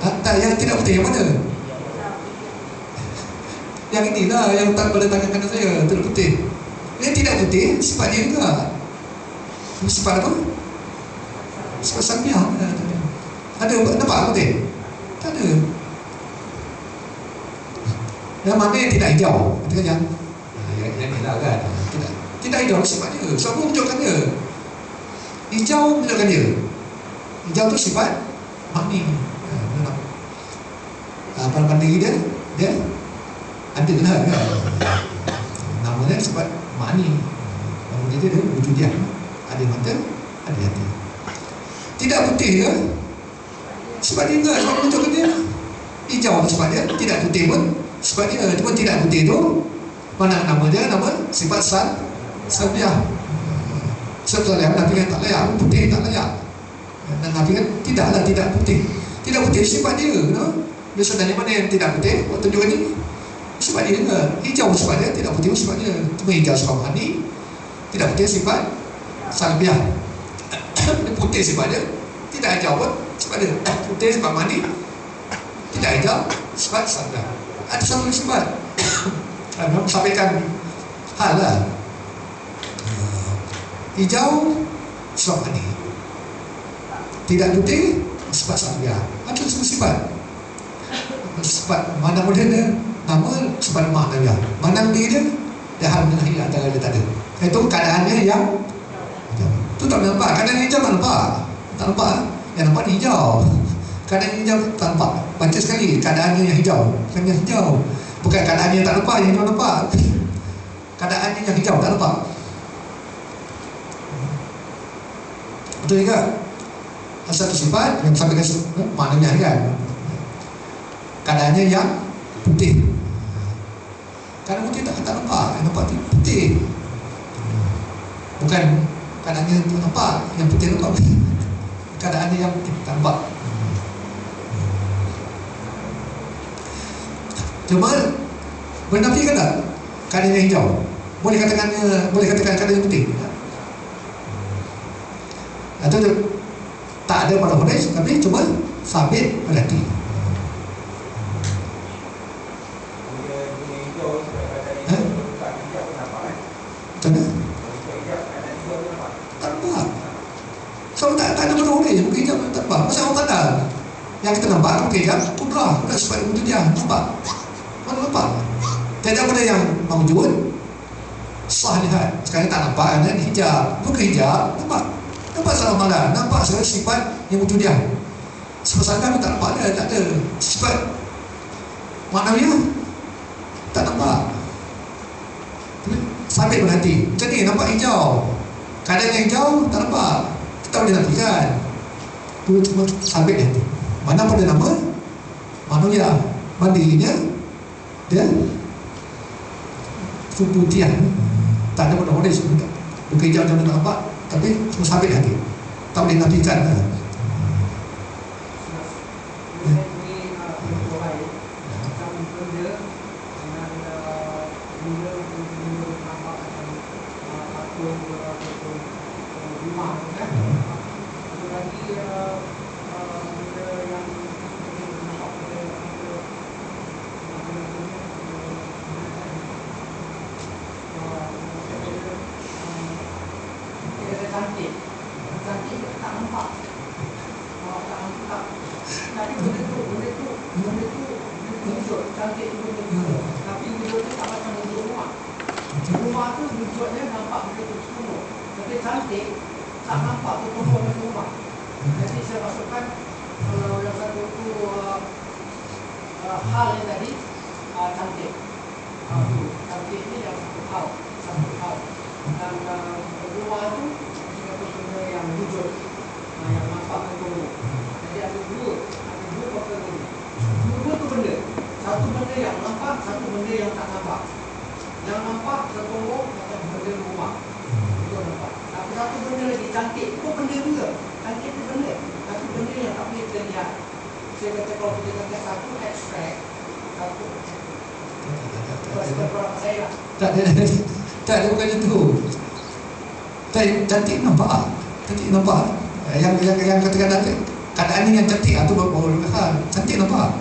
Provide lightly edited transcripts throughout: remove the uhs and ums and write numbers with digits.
Tak, yang tidak putih yang mana? Yang inilah yang tak pada tangan kanan saya, tidak putih. Yang tidak putih sifat dia juga. Sifat apa? Sifat sabiah. Ada nampak putih? Tak ada. Yang mana yang tidak hijau? Katakan yang inilah kan. Tidak hijau sifat dia. Siapa menunjukkan dia? Hijau menunjukkan dia. Hijau tu sifat mani. Pada diri dia ada lah kan. Namanya sifat mani. Nama dia wujudiah. Ada mata, ada hati. Tidak putih ke? Sebab dia enggak, sebab menunjukkan dia. Hijau sebab dia, tidak putih pun sebab dia. Cuma tidak putih tu mana nama dia? Nama sifat sabiah. Sebab layak Nabi kan tak layak, putih tak layak. Dan Nabi kan tidaklah tidak putih. Tidak putih sifat dia, no? Biasa dari mana yang tidak putih? Waktu tunjukkan ni sebab dia enggak. Hijau sebab dia, tidak putih sebab dia. Cuma hijau sebab mani, tidak putih sifat sabiah. Dia putih sebab dia, tidak hijau pun sebab dia. Putih sebab mani, tidak hijau sebab sabiah. Ada satu sifat. Saya sampaikan hal lah. Hijau sebab mani, tidak putih sebab sabiah. Ada satu sifat. Sifat mana model dia, nama sifat makna dia. Mana dia hal menahi antara dia tak ada. Itu keadaannya yang tu tak nampak. Keadaan hijau tak nampak. Tak nampak. Yang nampak ni hijau. Keadaan hijau tak nampak. Baca sekali keadaannya yang hijau. Bukan yang hijau. Bukan keadaannya yang tak nampak, yang hijau nampak. Keadaannya yang hijau tak nampak. Betul juga. Satu sifat yang sampaikan maknanya kan. Keadaannya yang putih. Keadaan putih tak nampak. Yang nampak putih. Bukan keadaannya yang nampak, yang putih nampak. Keadaannya yang putih tak nampak. Cuma menafikan tak keadaan yang hijau? Boleh katakan keadaan yang putih? Atau tak ada pada hadis, tapi cuma sabit pada hati. Macam mana? Tak nampak. So tak ada pada hadis, mungkin hijau tak nampak. Pasal orang tak ada. Yang kita nampak mungkin hijau, kudrah, bukan sebab itu dia nampak. Mana nampak? Tidak pada yang mawujud sah lihat. Sekarang tak nampak kan hijab. Bukan hijab, nampak. Nampak salah malah. Nampak salah sifat yang wujud dia. Sebab pun tak nampak dia, tak ada. Sifat maknanya tak nampak. Sabit berhati. Macam ni nampak hijau. Keadaan yang hijau tak nampak. Kita boleh nafikan. Itu cuma sabit hati. Mana pada nama manusia mandirinya dia putih. Tak ada pada hadis. Bukan hijau tak nampak, tapi cuma sabit hati. Tak boleh nafikan. Tak ada bukan itu. Cantik nampak. Cantik nampak. Yang katakan keadaan yang cantik atau cantik nampak.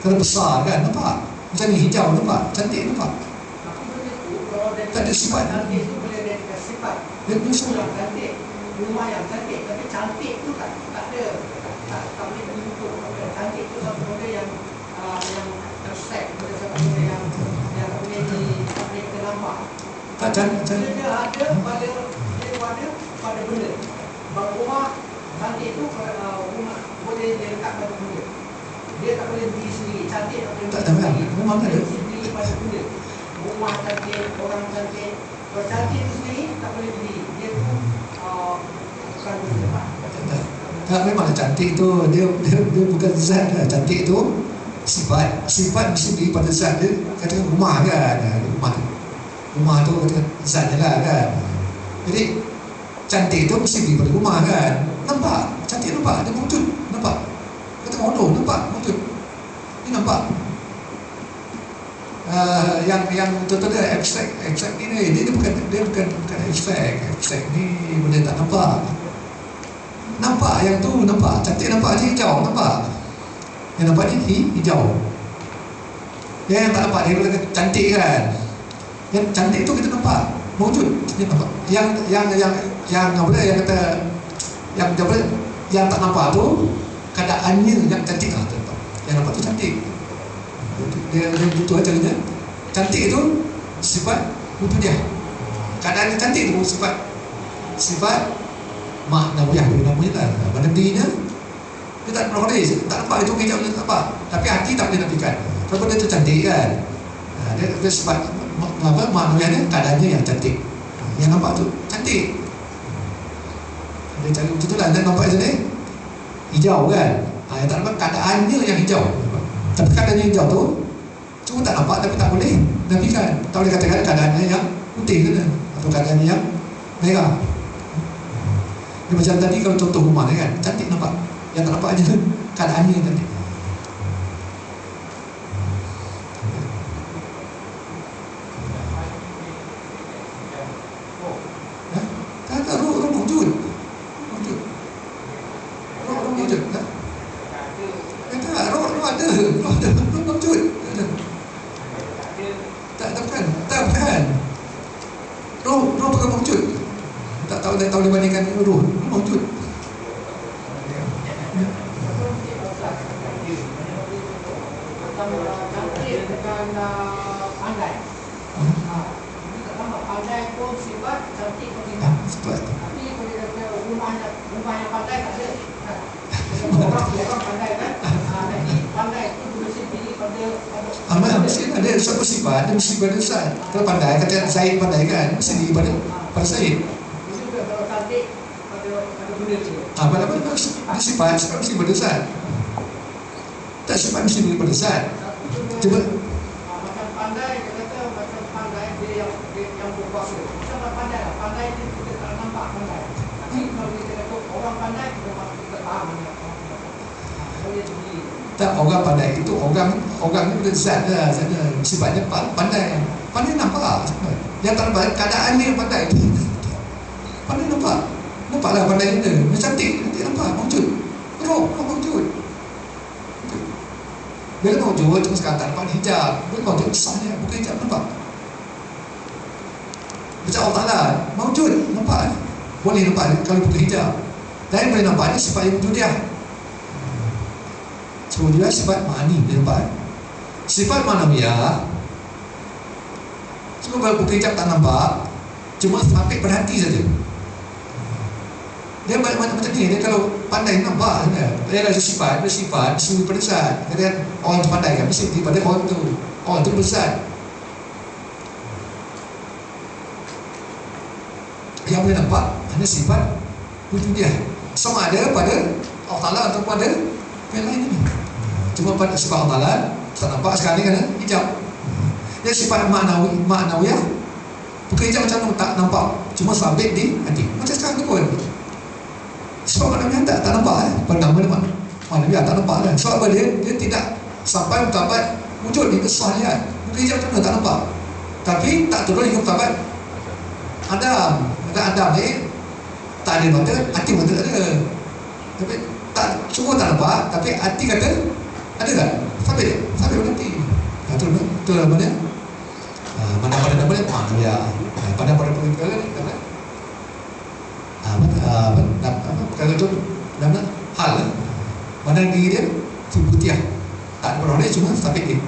Kalau besar kan nampak. Macam ni hijau nampak, cantik nampak. Tak ada sifat. Cantik tu boleh dia sifat. Dia biasa. Yang cantik, rumah yang cantik, tapi cantik tu tak ada, tak boleh diukur. Cantik tu satu benda yang terset, satu benda yang tak boleh kita nampak. Tak cantik. Dia ada pada benda. Rumah cantik tu rumah boleh dia lekat pada benda. Dia tak boleh berdiri sendiri. Cantik tak boleh berdiri sendiri. Memang tak ada. Dia berdiri pada benda. Rumah cantik, orang cantik. Kalau cantik tu sendiri tak boleh berdiri. Dia tu bukan benda. Tak, memanglah cantik tu dia bukan zat lah. Cantik tu sifat mesti beri pada zat dia. Katakan rumah kan, rumah tu kata zat dia lah kan. Jadi cantik tu mesti beri pada rumah kan. Nampak cantik, nampak dia wujud, nampak kata mono, nampak wujud ni, nampak. Yang contoh dia abstrak ni dia bukan abstrak ni benda tak nampak yang tu nampak cantik, nampak je hijau, nampak yang nampak ni hijau. Yang tak nampak dia kata cantik kan. Yang cantik tu kita nampak wujud, dia nampak. Yang apa dia yang kata yang tak nampak tu keadaannya yang cantik lah, yang nampak tu cantik. Dia betul aja dia. Cantik itu sifat wujud dia. Keadaan dia cantik tu sifat maknawiyah dia namanya lah. Pada dirinya dia tak boleh, tak nampak itu hijau, dia tak nampak. Tapi hati tak boleh nafikan. Kalau dia tu cantik kan. Dia sifat maknawiyah dia, keadaannya yang cantik. Yang nampak tu cantik. Dia cari macam tu lah. Dan nampak macam ni hijau kan. Yang tak nampak keadaannya yang hijau. Tapi keadaannya hijau tu cuma tak nampak, tapi tak boleh nafikan. Tak boleh katakan keadaannya yang putih kan, atau keadaannya yang merah. Dia macam tadi kalau contoh rumah ni kan, cantik nampak. Yang tak nampak aja keadaannya yang cantik. Tak roh wujud. Roh wujud tak? Tak, roh ada. Roh wujud. Tak. Roh bukan wujud. Tak tahu dibandingkan roh wujud. Cantik bukan pandai. Kalau pandai pun sifat, cantik pun sifat. Tapi kalau dia kata rumah yang pandai tak ada. Orang pandai kan. Jadi pandai itu mesti diri pada Mesti ada satu sifat, dia mesti pada Zaid. Kalau pandai, kata Zaid pandai kan, mesti diri pada Zaid. Kalau cantik pada benda tu. Dia sifat mesti pada Zaid. Tak sifat mesti diri pada Zaid. Cuba macam pandai, dia kata macam pandai dia yang berkuasa. Macam pandai lah, pandai itu kita tak nampak pandai. Tapi kalau kita kata orang pandai, kita faham. tak, orang pandai itu orang ni benda zat lah, sifatnya pandai nampak. Yang tak nampak keadaan ni yang pandai nampaklah pandai dia. Dia cantik nampak wujud. Roh wujud. Bila wujud cuma sekarang tak nampak hijab. Bila wujud besarnya bukan hijab, nampak. Macam Allah Ta'ala wujud, nampak. Boleh nampak kalau bukan hijab. Dan boleh nampak ni sifat yang wujud dia. So dia sifat ma'ani, dia nampak. Sifat manawiyah cuma kalau bukan hijab tak nampak, cuma sampai pada hati saja. Dia macam ni, dia kalau pandai nampak kan? Dia ada sifat suri pada zat. Kata orang tu pandai kan, mesti daripada orang tu berzat. Yang boleh nampak hanya sifat wujud dia. Sama ada pada Allah Ta'ala atau pada yang lain ini. Cuma pada sifat Allah Ta'ala tak nampak sekarang ni kan hijab. Dia sifat maknawiyah bukan hijab macam tu, tak nampak, cuma sabit di hati. Macam sekarang tu pun sifat maknawiyah tak nampak pada nama maknawiyah tak nampak kan. Sebab apa dia tidak sampai mutabat wujud di kesalahan. Bukan hijab macam tu, tak nampak. Tapi tak turun hingga mutabat Adam ni tak ada mata, hati mata tak ada. Tapi tak semua tak nampak, tapi hati kata ada tak? Sampai berhenti. Itu namanya mana pada namanya manusia. Pada perkara ni kan? Perkara itu namanya hal. Mana diri dia putih, tak ada orang dia cuma sampai